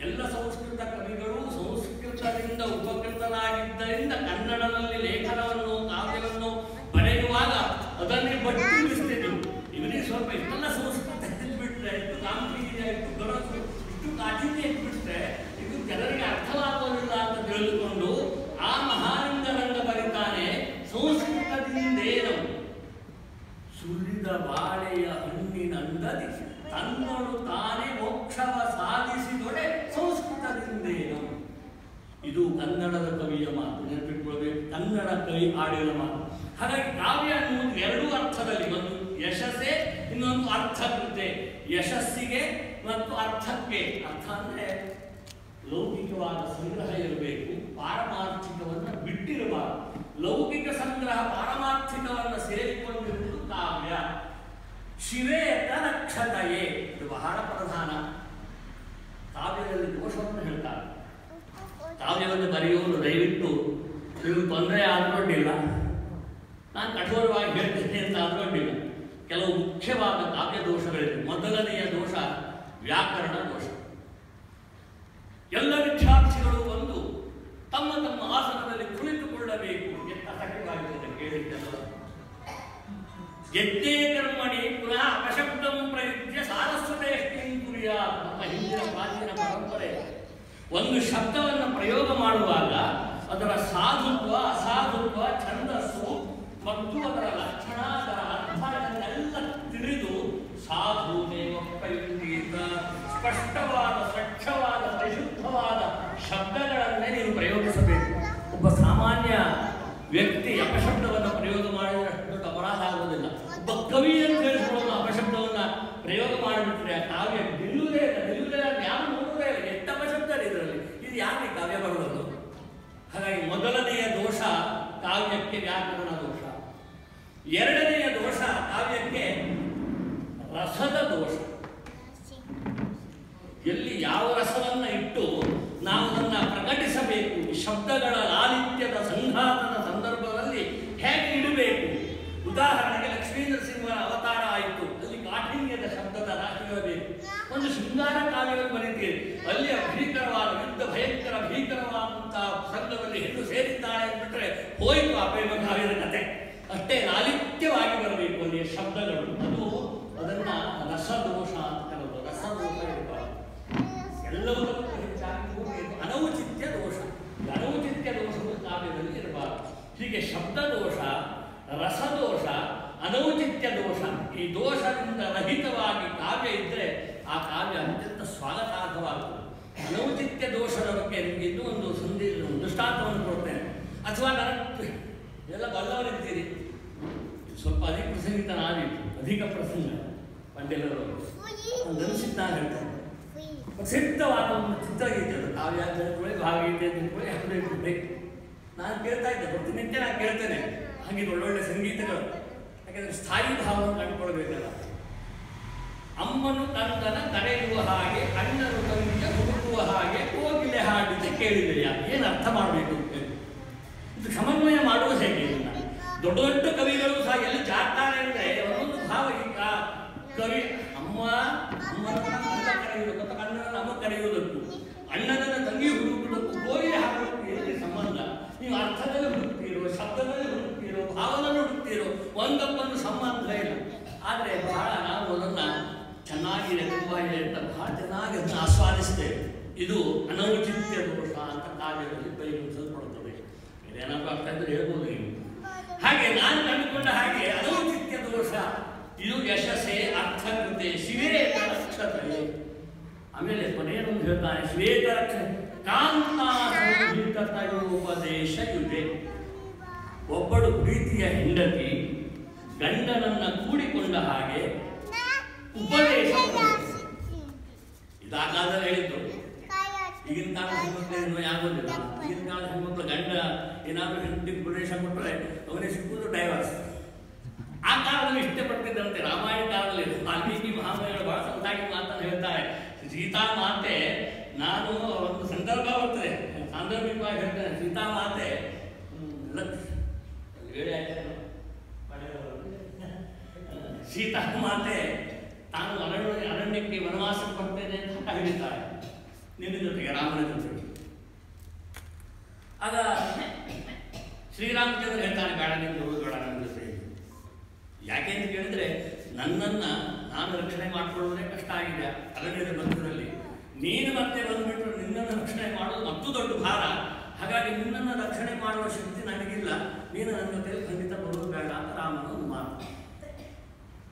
ಎಲ್ಲ ಸಂಸ್ಕೃತ ಕವಿಗಳು ಸಂಸ್ಕೃತದಿಂದ ಉಪಕೃತರಾಗಿದ್ದರಿಂದ ಕನ್ನಡದಲ್ಲಿ ಲೇಖನವನ್ನು, ಕಾವ್ಯವನ್ನು ಬರೆಯುವಾಗ ಅದನ್ನೇ ಬಟ್ಟಿ ನಿಲ್ಲಿಸ್ತಿದ್ರು. ಇವರಿಗೆ ಸ್ವಲ್ಪ ಇಷ್ಟೆಲ್ಲ ಸಂಸ್ಕೃತ ಇಟ್ಬಿಟ್ರೆ, ಇಷ್ಟು ಗಾಂಭೀರ್ಯ, ಇಷ್ಟು ಗಡಸು, ಇಷ್ಟು ಕಾಠಿಣ್ಯ ಇಟ್ಬಿಟ್ರೆ ಇದು ಜನರಿಗೆ ಅರ್ಥವಾಗುವುದಿಲ್ಲ ಅಂತ ತಿಳಿದುಕೊಂಡು ಆ ಮಹಾಲಿಂಗರಂಗ ಬರೀತಾನೆ, ಸಂಸ್ಕೃತದಿಂದೇನು ಸುಲಿದ ಬಾಳೆಯ ಹಣ್ಣಿನಂದದಿ ತನ್ನಳು ತಾನೇ ಮೋಕ್ಷವ ಸಾಧಿಸಿದೊಡೆ ಸಂಸ್ಕೃತದಿಂದೇನು. ಇದು ಕನ್ನಡದ ಕವಿಯ ಮಾತು, ನೆನಪಿಟ್ಕೊಳ್ಬೇಕು. ಕನ್ನಡ ಕವಿ ಆಡಿದ ಮಾತು. ಹಾಗಾಗಿ ಕಾವ್ಯ ಅನ್ನುವುದು ಎರಡೂ ಅರ್ಥದಲ್ಲಿ, ಒಂದು ಯಶಸ್ಸೇ, ಇನ್ನೊಂದು ಅರ್ಥಕೃತೆ. ಯಶಸ್ಸಿಗೆ ಮತ್ತು ಅರ್ಥಕ್ಕೆ. ಅರ್ಥ ಅಂದರೆ ಲೌಕಿಕವಾದ ಸಂಗ್ರಹ ಇರಬೇಕು, ಪಾರಮಾರ್ಥಿಕವನ್ನು ಬಿಟ್ಟಿರಬಾರದು. ಲೌಕಿಕ ಸಂಗ್ರಹ ಪಾರಮಾರ್ಥಿಕವನ್ನು ಸೇರಿಕೊಂಡಿರುವುದು ಕಾವ್ಯ. ಶಿವೇತ ರಕ್ಷತೆಯೇ, ಇದು ಬಹಳ ಪ್ರಧಾನ. ಕಾವ್ಯದಲ್ಲಿ ದೋಷವನ್ನು ಹೇಳ್ತಾರೆ. ಕಾವ್ಯವನ್ನು ಬರೆಯುವುದು ದಯವಿಟ್ಟು ನೀವು ತೊಂದರೆ ಆದ್ಕೊಂಡಿಲ್ಲ, ನಾನು ಕಠೋರವಾಗಿ ಹೇಳ್ತೇನೆ ಅಂತ ಆದ್ಕೊಂಡಿಲ್ಲ. ಕೆಲವು ಮುಖ್ಯವಾದ ಕಾವ್ಯ ದೋಷಗಳಿವೆ. ಮೊದಲನೆಯ ದೋಷ ವ್ಯಾಕರಣ ದೋಷ. ಎಲ್ಲ ವಿದ್ಯಾರ್ಥಿಗಳು ಬಂದು ತಮ್ಮ ತಮ್ಮ ಆಸನದಲ್ಲಿ ಕುಳಿತುಕೊಳ್ಳಬೇಕು ಅಂತ ಸತ್ಯವಾಗಿದೆ ಕೇಳಿದ್ದಲ್ಲ. ಯಜ್ಞೇ ಕರ್ಮಣಿ ಪುನಃ ಅಪಶಬ್ದಂ ಪ್ರಯುಜ್ಯ ಸಾರಸ್ವತೇಷ್ಟಿಂ ಕುರ್ಯಾತ್. ನಮ್ಮ ಹಿಂದಿನ ಪ್ರಾಚೀನ ಪರಂಪರೆ. ಒಂದು ಶಬ್ದವನ್ನು ಪ್ರಯೋಗ ಮಾಡುವಾಗ ಅದರ ಸಾಧುತ್ವ, ಅಸಾಧುತ್ವ, ಛಂದಸ್ಸು ಮತ್ತು ಅದರ ಲಕ್ಷಣ, ಅದರ ಅರ್ಥ ಇದನ್ನೆಲ್ಲ ತಿಳಿದು ಸಾಧುದೇವ ಪ್ರಯುಕ್ತ ಸ್ಪಷ್ಟವಾದ, ಸ್ವಚ್ಛವಾದ, ಪರಿಶುದ್ಧವಾದ ಶಬ್ದಗಳನ್ನೇ ನೀವು ಪ್ರಯೋಗಿಸಬೇಕು. ಒಬ್ಬ ಸಾಮಾನ್ಯ ವ್ಯಕ್ತಿ ಅಪಶಬ್ದವನ್ನು ಪ್ರಯೋಗ ಮಾಡಿದರೆ ಅಷ್ಟು ದೊಡ್ಡ ಅಪರಾಧ ಆಗುವುದಿಲ್ಲ. ಒಬ್ಬ ಕವಿ ಅಂತ ಹೇಳಿಕೊಳ್ಳಲು ಅಪಶಬ್ದವನ್ನು ಪ್ರಯೋಗ ಮಾಡಿಬಿಟ್ರೆ ಆ ಕಾವ್ಯ ನಿಲ್ಲುವುದೇ ಇಲ್ಲ, ಯಾರು ನೋಡುವುದೇ ಇಲ್ಲ. ಎಷ್ಟು ಅಪಶಬ್ದ ಇದರಲ್ಲಿ, ಇದು ಯಾಕೆ ಕಾವ್ಯ ಬರುವುದು? ಹಾಗಾಗಿ ಮೊದಲ ಎರಡನೆಯ ದೋಷ ಕಾವ್ಯಕ್ಕೆ ರಸದ ದೋಷ. ಎಲ್ಲಿ ಯಾವ ರಸವನ್ನ ಇಟ್ಟು ನಾವು ಅದನ್ನು ಪ್ರಕಟಿಸಬೇಕು, ಶಬ್ದಗಳ ಲಾಲಿತ್ಯದ ಸಂಘಾತದ ಸಂದರ್ಭದಲ್ಲಿ ಹೇಗೆ ಇಡಬೇಕು. ಉದಾಹರಣೆಗೆ ಲಕ್ಷ್ಮೀ ನರಸಿಂಹರ ಅವತಾರ ಆಯಿತು, ಅಲ್ಲಿ ಕಾಠಿಣ್ಯದ ಶಬ್ದದ ರಾಶಿಗಳಬೇಕು. ಒಂದು ಶೃಂಗಾರ ಕಾವ್ಯವನ್ನು ಬರೀತೀರಿ, ಅಲ್ಲಿ ಭೀಕರವಾದ ಯುದ್ಧ ಭಯಂಕರ ಭೀಕರವಾದಂತಹ ಸಂಘದಲ್ಲಿ ಹೆಣ್ಣು ಸೇರಿದ್ದಾಳೆ ಅಂದ್ಬಿಟ್ರೆ ಹೋಯಿತು ಆ ಪ್ರೇಮ ಕಾವ್ಯದ ಕತೆ. ಅಷ್ಟೇ ಲಾಲಿತ್ಯವಾಗಿ ಬರಬೇಕು ಅಲ್ಲಿಯ ಶಬ್ದಗಳು. ಅದನ್ನ ರಸದೋಷ ಅಂತ ಕರೆದು. ರಸದೋಷ ಇರಬಾರದು. ಎಲ್ಲವನ್ನೂ ಹೆಚ್ಚಾಗಿ ಅನೌಚಿತ್ಯ ದೋಷ. ಅನೌಚಿತ್ಯ ದೋಷವು ಕಾವ್ಯದಲ್ಲಿ ಇರಬಾರದು. ಹೀಗೆ ಶಬ್ದದೋಷ, ರಸದೋಷ, ಅನೌಚಿತ್ಯ ದೋಷ, ಈ ದೋಷದಿಂದ ರಹಿತವಾಗಿ ಕಾವ್ಯ ಇದ್ದರೆ ಆ ಕಾವ್ಯ ಅತ್ಯಂತ ಸ್ವಾಗತಾರ್ಹವಾಗುತ್ತದೆ. ಅನೌಚಿತ್ಯ ದೋಷದ ಬಗ್ಗೆ ನಿಮಗೆ ಇನ್ನೂ ಒಂದು ದೃಷ್ಟಾಂತವನ್ನು ಕೊಡ್ತೇನೆ. ಅಥವಾ ಎಲ್ಲ ಬಲ್ಲವರಿದ್ದೀರಿ, ಸ್ವಲ್ಪ ಅಧಿಕ ಪ್ರಸಂಗಿತನಾಗಿತ್ತು, ಅಧಿಕ ಪ್ರಸಂಗ ಪಂಡೆಲವರು ಒಂದು ಅನಿಸಿದ್ದಾನೆ ಹೇಳ್ತಾರೆ. ಪ್ರಸಿದ್ಧವಾದ ಒಂದು ಚಿತ್ರಗೀತೆ ಅದು, ಕಾವ್ಯ ಅಂತ ಹೇಳ್ಕೊಳ್ಳಿ, ಭಾವಗೀತೆ ಅಂತ ಹೇಳ್ಕೊಳ್ಳಿ, ಯಾವುದು ಬೇಕು. ನಾನು ಕೇಳ್ತಾ ಇದ್ದೆ, ಪ್ರತಿನಿತ್ಯ ನಾನು ಕೇಳ್ತೇನೆ ಹಾಗೆ ಒಳ್ಳೊಳ್ಳೆ ಸಂಗೀತಗಳು. ಯಾಕೆಂದರೆ ಸ್ಥಾಯಿ ಭಾವವನ್ನು ಕಂಡುಕೊಳ್ಬೇಕಲ್ಲ. ಅಮ್ಮನು ಕಂದನ ಕರೆಯುವ ಹಾಗೆ, ಅಣ್ಣನು ತಂಗಿಯ ಹುಡುಕುವ ಹಾಗೆ, ಕೋಗಿಲೆ ಹಾಡಿದೆ ಕೇಳಿದೆಯಾ, ಏನು ಅರ್ಥ ಮಾಡಬೇಕು? ಇದು ಸಮನ್ವಯ ಮಾಡುವುದು ಹೇಗೆ? ದೊಡ್ಡ ದೊಡ್ಡ ಕವಿಗಳು ಸಹ ಎಲ್ಲಿ ಜಾಗ್ತಾರೆ ಅಂದರೆ ಒಂದೊಂದು ಭಾವ. ಈಗ ಕವಿ ಅಮ್ಮನ ಕರೆಯುವುದಕ್ಕೂ ಅಥವಾ ಅಣ್ಣನ ಅಮ್ಮ ಕರೆಯುವುದಕ್ಕೂ, ಅಣ್ಣನನ್ನ ತಂಗಿ ಹುಡುಕುವುದಕ್ಕೂ, ಕೋಗಿಲೆ ಹಾಡುವುದಕ್ಕೂ ಏನಿದೆ ಸಂಬಂಧ? ನೀವು ಅರ್ಥದಲ್ಲಿ ಹುಡುಕ್ತೀರೋ, ಶಬ್ದದಲ್ಲಿ ಹುಡುಕ್ತೀರೋ, ಭಾವದಲ್ಲಿ ಹುಡುಕ್ತೀರೋ, ಒಂದಕ್ಕೊಂದು ಸಂಬಂಧ ಇಲ್ಲ. ಆದರೆ ಬಹಳ ನಾವು ಅದನ್ನು ಚೆನ್ನಾಗಿದೆ, ತುಂಬ ಇದೆ ಅಂತ ಬಹಳ ಚೆನ್ನಾಗಿ ಅದನ್ನು ಆಸ್ವಾದಿಸ್ತೇವೆ. ಇದು ಅನೌಚಿತ್ಯ ದೋಷ ಅಂತ ಕಾವ್ಯದಲ್ಲಿ ಪರಿಗಣಿಸಲ್ಪಡುತ್ತದೆ. ಇದೇನಾದರೂ ಆಗ್ತಾ ಇದ್ರೆ ಹೇಳ್ಬೋದು ನೀವು. ಹಾಗೆ ನಾನು ಕಂಡುಕೊಂಡ ಹಾಗೆ ಅನೌಚಿತ್ಯ ದೋಷ ಇದು ಯಶಸ್ಸೇ ಅರ್ಥಕೃತೆ ಶ್ವೇತ ರಕ್ಷತೆ. ಆಮೇಲೆ ಕೊನೆಯೊಂದು ಹೇಳ್ತಾನೆ, ಶ್ವೇತ ರಕ್ಷತೆ ಕಾಂತಾಸಂಹಿತಯೋಪದೇಶ ಯುಗೆ. ಒಬ್ಬಳು ಪ್ರೀತಿಯ ಹೆಂಡತಿ ಗಂಡನನ್ನ ಕೂಡಿಕೊಂಡ ಹಾಗೆ ಉಪದೇಶ. ಇದು ಆ ಕಾಲದಲ್ಲಿ ಹೇಳಿದ್ದು. ಈಗಿನ ಕಾಲದ ಹೆಣ್ಮಕ್ಳು ಆಗೋದಿಲ್ಲ. ಈಗಿನ ಕಾಲದ ಹೆಣ್ಮಕ್ಳು ಗಂಡ ಏನಾದರೂ ಹೆಂಡತಿಗೆ ಉಪದೇಶ ಕೊಟ್ಟರೆ ಅವನಿಗೆ ಸಿಕ್ಕುವುದು ಡೈವರ್ಸ್. ಆ ಕಾಲದಲ್ಲಿ ಇಷ್ಟಪಡ್ತಿದ್ದಂತೆ. ರಾಮಾಯಣ ಕಾಲದಲ್ಲಿ ವಾಲ್ಮೀಕಿ ಮಹಾಮನಿಗಳು ಬಹಳ ಸಂತಾಗಿ ಮಾತನ್ನು ಹೇಳ್ತಾರೆ. ಸೀತಾ ಮಾತೆ, ನಾನು ಒಂದು ಸಂದರ್ಭ ಬರ್ತದೆ, ಸಾಂದರ್ಭಿಕವಾಗಿ ಹೇಳ್ತೇನೆ. ಸೀತಾ ಮಾತೆ ಸೀತಾ ಮಾತೆ ತಾನು ಅರಣ್ಯಕ್ಕೆ ವನವಾಸಕ್ಕೆ ಬರ್ತೇನೆ ಅಂತ ಹೇಳಿದ್ದಾಳೆ ನಿನ್ನ ಜೊತೆಗೆ, ರಾಮನ ಜೊತೆಗೆ. ಆಗ ಶ್ರೀರಾಮಚಂದ್ರ ಹೇಳ್ತಾನೆ, ಬೇಡ ನಿಮ್ಗೆ ಬೇಡ ನನ್ನ ಜೊತೆ. ಯಾಕೆ ಅಂತ ಕೇಳಿದ್ರೆ, ನನ್ನನ್ನು ನಾನು ರಕ್ಷಣೆ ಮಾಡಿಕೊಳ್ಳೋದೇ ಕಷ್ಟ ಆಗಿದೆ ಅರಣ್ಯದ ಮಧ್ಯದಲ್ಲಿ. ನೀನು ಮತ್ತೆ ಬಂದುಬಿಟ್ಟು ನಿನ್ನನ್ನು ರಕ್ಷಣೆ ಮಾಡೋದು ಮತ್ತೂ ದೊಡ್ಡ ಭಾರ. ಹಾಗಾಗಿ ನಿನ್ನನ್ನು ರಕ್ಷಣೆ ಮಾಡುವ ಶಕ್ತಿ ನನಗಿಲ್ಲ, ನೀನು ನನ್ನ ಜೊತೆಯಲ್ಲಿ ಖಂಡಿತ ಬರೋದು ಬೇಡ ಅಂತ ರಾಮನ ಒಂದು ಮಾತು.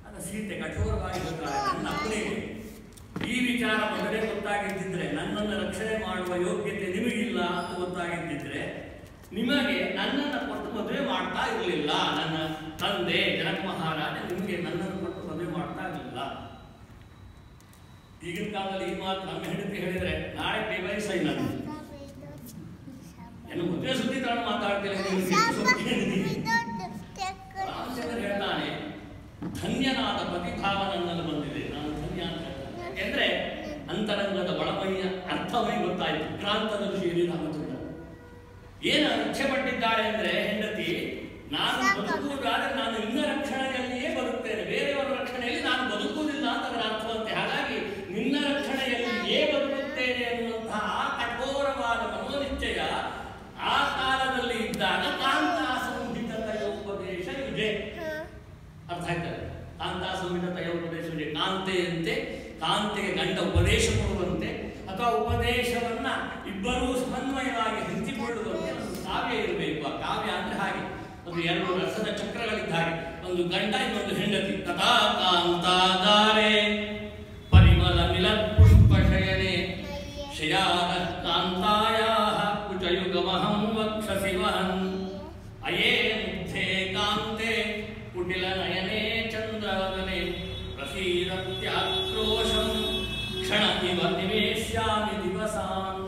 ಆಗ ಸೀತೆ ಕಠೋರವಾಗಿ ಹೇಳ್ತಾಳೆ, ನನ್ನ ಅಪ್ಪನಿಗೆ ಈ ವಿಚಾರ ಮೊದಲೇ ಗೊತ್ತಾಗಿದ್ದಿದ್ರೆ, ನನ್ನನ್ನು ರಕ್ಷಣೆ ಮಾಡುವ ಯೋಗ್ಯತೆ ನಿಮಗಿಲ್ಲ ಅಂತ ಗೊತ್ತಾಗಿದ್ದಿದ್ರೆ, ನಿಮಗೆ ನನ್ನನ್ನು ಕೊಟ್ಟು ಮದುವೆ ಮಾಡ್ತಾ ಇರಲಿಲ್ಲ. ನನ್ನ ತಂದೆ ಜನಕ ಮಹಾರಾಜ ನಿಮಗೆ ನನ್ನನ್ನು ಕೊಟ್ಟು ಮದುವೆ ಮಾಡ್ತಾ ಇರಲಿಲ್ಲ. ಈಗಿನ ಕಾಲದಲ್ಲಿ ಈ ಮಾತು ನಮ್ಮ ಹೆಂಡತಿ ಹೇಳಿದ್ರೆ, ನಾಳೆ ಬೇಬೈಸೈ ನಾನು ಏನು ಮದುವೆ ಸುದ್ದಿ ತಾನು ಮಾತಾಡ್ತೇನೆ. ರಾಮಚಂದ್ರ ಹೇಳ್ತಾನೆ, ಧನ್ಯನಾದ ಪ್ರತಿಭಾವ ನನ್ನಲ್ಲಿ ಬಂದಿದೆ, ನಾನು ಧನ್ಯ ಅಂತ ಹೇಳ್ತಾನೆ. ಯಾಕೆಂದ್ರೆ ಅಂತರಂಗದ ಒಳಮೈಯ ಅರ್ಥವೇ ಗೊತ್ತಾಯಿತು. ಕ್ರಾಂತದ ಋಷಿಯಲ್ಲಿ ರಾಮಚಂದ್ರ ಏನು ಇಚ್ಛೆ ಪಟ್ಟಿದ್ದಾಳೆ ಅಂದರೆ, ಹೆಂಡತಿ ನಾನು ಬದುಕುವುದಾದರೆ ನಾನು ಇನ್ನ ರಕ್ಷಣೆಯಲ್ಲಿಯೇ ಬದುಕ್ತೇನೆ, ಬೇರೆಯವರ ರಕ್ಷಣೆಯಲ್ಲಿ ನಾನು ಬದುಕುವುದಿಲ್ಲ ಅಂತ ಅದರ ಅರ್ಥವಂತೆ. ಹಾಗಾಗಿ ನಿನ್ನ ರಕ್ಷಣೆಯಲ್ಲಿಯೇ ಬದುಕುತ್ತೇನೆ ಅನ್ನುವಂತಹ ಕಠೋರವಾದ ಮನೋನಿಶ್ಚಯ ಆ ಕಾಲದಲ್ಲಿ ಇದ್ದಾಗ ಕಾಂತಾ ಸಂಹಿತತೆಯ ಉಪದೇಶ ಇದೆ. ಅರ್ಥ ಆಯ್ತದೆ? ಕಾಂತಾ ಸಂಹಿತತೆಯ ಉಪದೇಶ ಇದೆ. ಕಾಂತೆಯಂತೆ, ಕಾಂತೆಗೆ ಗಂಡ ಉಪದೇಶ ಕೊಡುವಂತೆ ಅಥವಾ ಉಪದೇಶವನ್ನ ಇಬ್ಬರೂ ಸಮನ್ವಯವಾಗಿ ಹಂಚಿಕೊಳ್ಳುವಂತೆ ಒಂದು ಕಾವ್ಯ ಇರಬೇಕು. ಆ ಕಾವ್ಯ ಅಂದ್ರೆ ಹಾಗೆ ಒಂದು ಎರಡು ರಸದ ಚಕ್ರಗಳಿದ್ದ ಹಾಗೆ, ಒಂದು ಗಂಡ ಇನ್ನೊಂದು ಹೆಂಡತಿ. ತಥಾ ಕಾಂತಾಗಾರೆ ಪರಿಮಳ ಮಿಲತ್ ಪುಷ್ಪ ಶಯನೆ ಶಯಾನ ಕಾಂತಾಯಾಃ ಕುಚಯುಗಮಹಂ ವಕ್ಷಸಿ ವಹನ್ ಅಯೇ ಮುಗ್ಧೆ ಕಾಂತೆ ಕುಟಿಲ ನಯನೆ ಚಂದ್ರವದನೆ ಪ್ರಸೀದತ್ಯಾಕ್ರೋಶಂ ಕ್ಷಣ ಇವ ನಿವೇಶ್ಯಾಮಿ ದಿವಸಾನ್.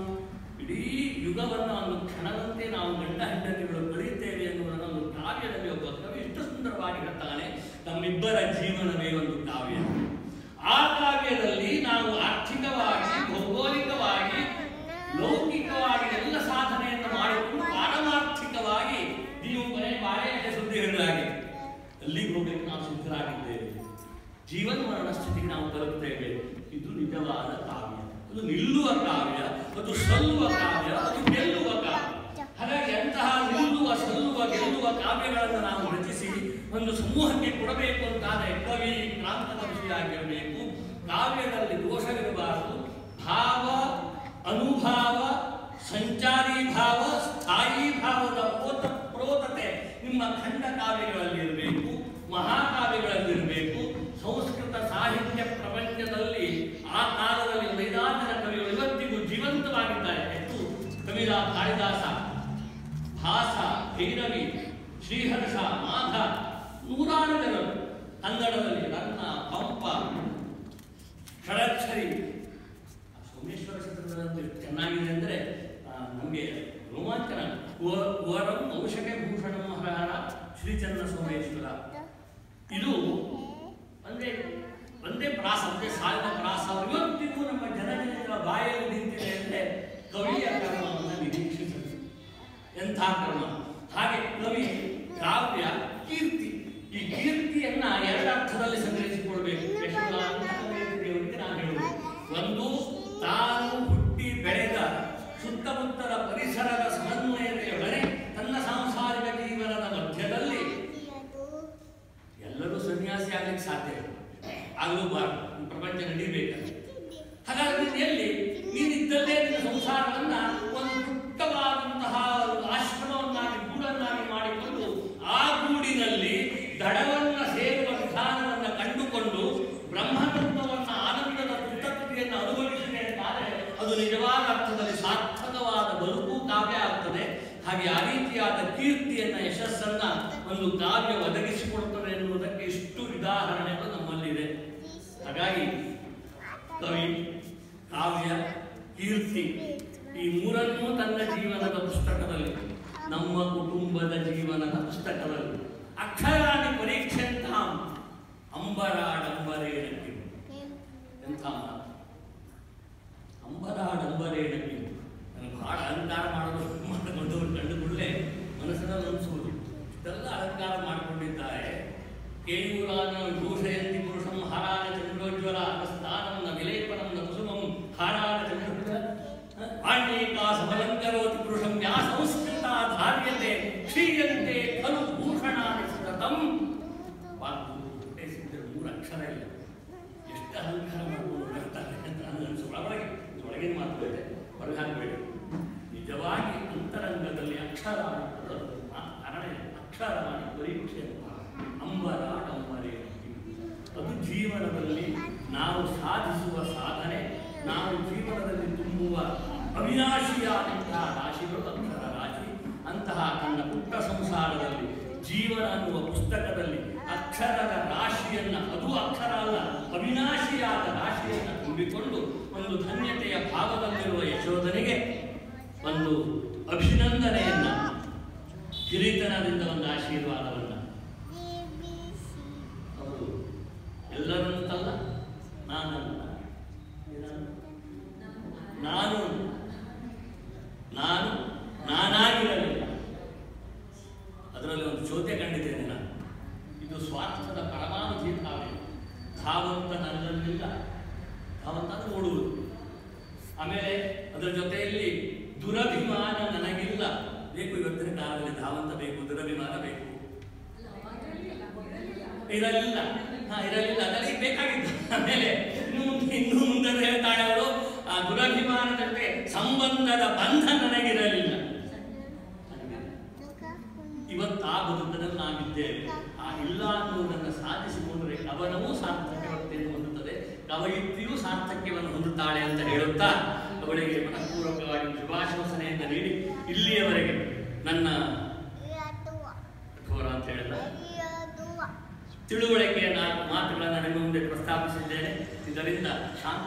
ಇಡೀ ಯುಗವನ್ನು ಒಂದು ಕ್ಷಣದಂತೆ ನಾವು ಗಂಡ ಹೆಂಡತಿಗಳು ಕಳೆಯುತ್ತೇವೆ ಎನ್ನುವುದನ್ನು ಒಂದು ಕಾವ್ಯದಲ್ಲಿ ಒಬ್ಬ ಕವಿ ಇಷ್ಟು ಸುಂದರವಾಗಿ ಸುಂದರವಾಗಿ ಹೇಳ್ತಾನೆ. ನಮ್ಮಿಬ್ಬರ ಜೀವನವೇ ಒಂದು ಕಾವ್ಯ. ಆ ಕಾವ್ಯದಲ್ಲಿ ನಾವು ಆರ್ಥಿಕವಾಗಿ, ಭೌಗೋಳಿಕವಾಗಿ, ಲೌಕಿಕವಾಗಿ ಎಲ್ಲ ಸಾಧನೆಯನ್ನು ಮಾಡಿಕೊಂಡು ಪಾರಮಾರ್ಥಿಕವಾಗಿ ನೀವು ಬಾಳೆಯ ಸುದ್ದಿ ಹೇಳಲಾಗಿದೆ. ಅಲ್ಲಿಗೆ ಹೋಗಲಿಕ್ಕೆ ನಾವು ಸಿದ್ಧರಾಗಿದ್ದೇವೆ. ಜೀವನ ಮರಣ ಸ್ಥಿತಿಗೆ ನಾವು ತಲುಪ್ತೇವೆ. ಇದು ನಿಜವಾದ ಕಾವ್ಯ. ಅದು ನಿಲ್ಲುವ ಕಾವ್ಯ, ಅದು ಸಲ್ಲುವ ಕಾವ್ಯ, ಅದು ಗೆಲ್ಲುವ ಕಾವ್ಯ. ಹಾಗಾಗಿ ಅಂತಹ ನಿಲ್ಲುವ, ಸಲ್ಲುವ, ಗೆಲ್ಲುವ ಕಾವ್ಯಗಳನ್ನು ನಾವು ರಚಿಸಿ ಒಂದು ಸಮೂಹಕ್ಕೆ ಕೊಡಬೇಕು ಅಂತಾದರೆ ಕವಿ ಕ್ರಾಂತದ ವಿಷಯ ಆಗಿರಬೇಕು. ಕಾವ್ಯದಲ್ಲಿ ದೋಷವಿರಬಾರದು. ಭಾವ, ಅನುಭಾವ, ಸಂಚಾರಿ ಭಾವ, ಸ್ಥಾಯಿ ಭಾವದ ಪ್ರೋತತೆ ನಿಮ್ಮ ಖಂಡ ಕಾವ್ಯಗಳಲ್ಲಿರಬೇಕು, ಮಹಾಕಾವ್ಯಗಳಲ್ಲಿರಬೇಕು. ಸಂಸ್ಕೃತ ಸಾಹಿತ್ಯ ಪ್ರಪಂಚದಲ್ಲಿ ಆ ಕಾಲದಲ್ಲಿ ವೈದಾಂತರ ಕವಿಗಳು ಇವತ್ತಿಗೂ ಜೀವಂತವಾಗಿದ್ದಾರೆ. ಹೆಚ್ಚು ಕಾಳಿದಾಸ, ಭಾಸ, ಭೈರವಿ, ಶ್ರೀಹರ್ಷ, ಮಾಘ, ನೂರಾರು ಜನರು ಕನ್ನಡದಲ್ಲಿ ರನ್ನ, ಪಂಪ, ಷಡಕ್ಷರಿ, ಸೋಮೇಶ್ವರ ಚಿತ್ರದಲ್ಲಿ ಚೆನ್ನಾಗಿದೆ ಅಂದರೆ ನಮಗೆ ರೋಮಾಂಚನ. ವರಂ ಔಷಧ ಭೂಷಣಂ ಹರಹರ ಶ್ರೀಚಂದ್ರ ಸೋಮೇಶ್ವರ. ಇದು ಒಂದೇ ಪ್ರಾಸ, ಒಂದೇ ಸಾಲಿನ ಪ್ರಾಸ ಇವತ್ತಿಗೂ ನಮ್ಮ ಜನಜನರ ಬಾಯಲ್ಲಿ ನಿಂತಿದೆ ಅಂದರೆ ಕವಿಯ ಕರ್ಮವನ್ನು ನಿರೀಕ್ಷಿಸುತ್ತೆ. ಎಂಥ ಕರ್ಮ! ಹಾಗೆ ಕವಿ, ಕಾವ್ಯ, ಕೀರ್ತಿ. ಈ ಕೀರ್ತಿಯನ್ನ ಎರಡರ್ಥದಲ್ಲಿ ಸಂಗ್ರಹಿಸಿಕೊಳ್ಬೇಕು. ದೇವರಿಗೆ ನಾನು ಹೇಳುವುದು ಒಂದು, ತಾನು ಹುಟ್ಟಿ ಬೆಳೆದ ಸುತ್ತಮುತ್ತಲ ಪರಿಸರದ ಸಮನ್ವಯತೆಯೊಡನೆ ತನ್ನ ಸಾಂಸಾರಿಕ ಜೀವನದ ಮಧ್ಯದಲ್ಲಿ ಎಲ್ಲರೂ ಸನ್ಯಾಸಿ ಆಗ್ಲಿಕ್ಕೆ ಸಾಧ್ಯ ಆಗಲೂಬಾರ್ದು. ಪ್ರಪಂಚ ನಡೀಬೇಕಂತ. ಹಾಗಾಗಿ ಎಲ್ಲಿ ನೀನಿದ್ದಲ್ಲೇ ನಿನ್ನ ಸಂಸಾರವನ್ನ ಒಂದು ಪುಟ್ಟವಾದಂತಹ ಆಶ್ರಮವನ್ನಾಗಿ, ಗೂಡನ್ನಾಗಿ ಮಾಡಿಕೊಂಡು ಆ ಗೂಡಿನಲ್ಲಿ ದಡವನ್ನ ಸೇರುವ ವಿಧಾನವನ್ನು ಕಂಡುಕೊಂಡು ಬ್ರಹ್ಮತತ್ವವನ್ನ, ಆನಂದದ ಕೃತಜ್ಞತೆಯನ್ನು ಅನುಭವಿಸಿದೆ ಅಂತಾದರೆ ಅದು ನಿಜವಾದ ಅರ್ಥದಲ್ಲಿ ಸಾರ್ಥಕವಾದ ಬದುಕು ಕಾವ್ಯ ಆಗ್ತದೆ. ಹಾಗೆ ಆ ರೀತಿಯಾದ ಕೀರ್ತಿಯನ್ನ, ಯಶಸ್ಸನ್ನ ಒಂದು ಕಾವ್ಯ ಒದಗಿಸಿಕೊಡುತ್ತದೆ ಎನ್ನುವುದಕ್ಕೆ ಇಷ್ಟು ಉದಾಹರಣೆಗಳು ನಮ್ಮಲ್ಲಿದೆ. ಹಾಗಾಗಿ ಕವಿ, ಕಾವ್ಯ, ಕೀರ್ತಿ ಈ ಮೂರನ್ನೂ ತನ್ನ ಜೀವನದ ಪುಸ್ತಕದಲ್ಲಿ, ನಮ್ಮ ಕುಟುಂಬದ ಜೀವನದ ಪುಸ್ತಕದಲ್ಲಿ ಅಕ್ಷರಾಣಿ ಪರೀಕ್ಷೆಂತಾಂ ಅಂಬರಾಡಂಬರೇಣಕ್ಕೆ. ಎಂಥ ಮಾತು! ಅಂಬರಾಡಂಬರೇಣಕ್ಕೆ. ನನಗೆ ಬಹಳ ಅಲಂಕಾರ ಮಾಡೋದು ಮಾಡಿಕೊಂಡವರು ಕಂಡುಕೊಳ್ಳೆ ಮನಸ್ಸಿನಲ್ಲಿ ಅನಿಸುವುದು. ಇಷ್ಟೆಲ್ಲ ಅಲಂಕಾರ ಮಾಡಿಕೊಂಡಿದ್ದಾರೆ. ಕೇಯೂರಾನ ಘೋಷಯಂತಿ ಪುರುಷಂ ಹಾರಾನ ಚಂದ್ರೋಜ್ವಲ ಸ್ಥಾನಂ ನ ವಿಲೇಪನಂ ನ ಕುಸುಮಂ ಹಾರಾನ ಚಂದ್ರೋಜ್ವಲ ಪಾಂಡೀಕಾ ಸಮಲಂಕರೋತಿ ಪುರುಷಂ ಯಾ ಸಂಸ್ಕೃತ ಧಾರ್ಯತೆ ಕ್ಷೀಯಂತೆ ಖಲು ಭೂಷಣಾನಿ ಸತತಂ. ಮೂರು ಅಕ್ಷರ ಇಲ್ಲ, ಎಷ್ಟು ಅಲಂಕಾರ ಮಾಡಿಕೊಂಡು ಹೇಳ್ತಾರೆ ಅಂತ ನಾನು ಅನಿಸು. ಒಳಗಿನ ಮಾತು ಇದೆ, ಹೊರಗೆ ಹಾಕಬೇಡಿ. ನಿಜವಾಗಿ ಅಂತರಂಗದಲ್ಲಿ ಅಕ್ಷರ ಕಾರಣ ಅಕ್ಷರವಾಣಿ ಪರೀಕ್ಷೆ ಅಂಬರಾಡಂಬರೇ. ಅದು ಜೀವನದಲ್ಲಿ ನಾವು ಸಾಧಿಸುವ ಸಾಧನೆ, ನಾವು ಜೀವನದಲ್ಲಿ ತುಂಬುವ ಅವಿನಾಶಿಯಾದಂತಹ ರಾಶಿಗಳು ಅಕ್ಷರ ರಾಶಿ. ಅಂತಹ ತನ್ನ ಪುಟ್ಟ ಸಂಸಾರದಲ್ಲಿ ಜೀವನ ಅನ್ನುವ ಪುಸ್ತಕದಲ್ಲಿ ಅಕ್ಷರದ ರಾಶಿಯನ್ನ, ಅದು ಅಕ್ಷರ ಅಲ್ಲ, ಅವಿನಾಶಿಯಾದ ರಾಶಿಯನ್ನು ತುಂಬಿಕೊಂಡು ಒಂದು ಧನ್ಯತೆಯ ಭಾವದಲ್ಲಿರುವ ಯಶೋಧನೆಗೆ ಒಂದು ಅಭಿನಂದನೆಯನ್ನ, ಕಿರೀಟನದಿಂದ ಒಂದು ಆಶೀರ್ವಾದವನ್ನ. ಅವರು ಎಲ್ಲರಂತಲ್ಲ, ನಾನಲ್ಲ, ನಾನಾಗಿರಲಿಲ್ಲ. ಅದರಲ್ಲಿ ಒಂದು ಚೋದ್ಯ ಕಂಡಿದ್ದೇನೆ ನಾನು. ಇದು ಸ್ವಾರ್ಥದ ಪರಮಾವಧಿ ಕಾವ್ಯ. ಧಾವಂತ ನನ್ನಲ್ಲಿಲ್ಲ, ಧಾವಂತ ನೋಡುವುದು. ಆಮೇಲೆ ಅದರ ಜೊತೆಯಲ್ಲಿ ದುರಭಿಮಾನ ನನಗಿಲ್ಲ. ಬೇಕು ಇವತ್ತಿನ ಕಾಲದಲ್ಲಿ ಧಾವಂತ ಬೇಕು, ದುರಭಿಮಾನ ಬೇಕು. ಇರಲಿಲ್ಲ, ಅದರಲ್ಲಿ ಬೇಕಾಗಿತ್ತು. ಆಮೇಲೆ ಇನ್ನು ಮುಂದೆ ಹೇಳ್ತಾಳೆ ಅವರು, ಆ ದುರಭಿಮಾನದ ಜೊತೆ ಸಂಬಂಧದ ಬಂಧ ನನಗಿರಲಿಲ್ಲ. ಇವತ್ತು ಆ ಬದುಕದಲ್ಲಿ ನಾವಿದ್ದೇವೆ. ಆ ಇಲ್ಲ ಅನ್ನುವುದನ್ನು ಸಾಧಿಸಿಕೊಂಡ್ರೆ ಕವನವೂ ಸಾರ್ಥಕ್ಯವನ್ನು ಹೊಂದುತ್ತದೆ, ಕವಯಿತ್ರಿಯೂ ಸಾರ್ಥಕ್ಯವನ್ನು ಹೊಂದುತ್ತಾಳೆ ಅಂತ ಹೇಳುತ್ತಾ ಅವಳಿಗೆ ಮನಪೂರ್ವಕವಾಗಿ ಶುಭಾಶಂಸನೆಯನ್ನು ನೀಡಿ ಇಲ್ಲಿಯವರೆಗೆ ನನ್ನ ಕಠೋರ ಅಂತ ಹೇಳಿದ ತಿಳುವಳಿಕೆಯ 4 ಮಾತುಗಳನ್ನು ನಿಮ್ಮ ಮುಂದೆ ಪ್ರಸ್ತಾಪಿಸಿದ್ದೇನೆ. ಇದರಿಂದ ಶಾಂತಿ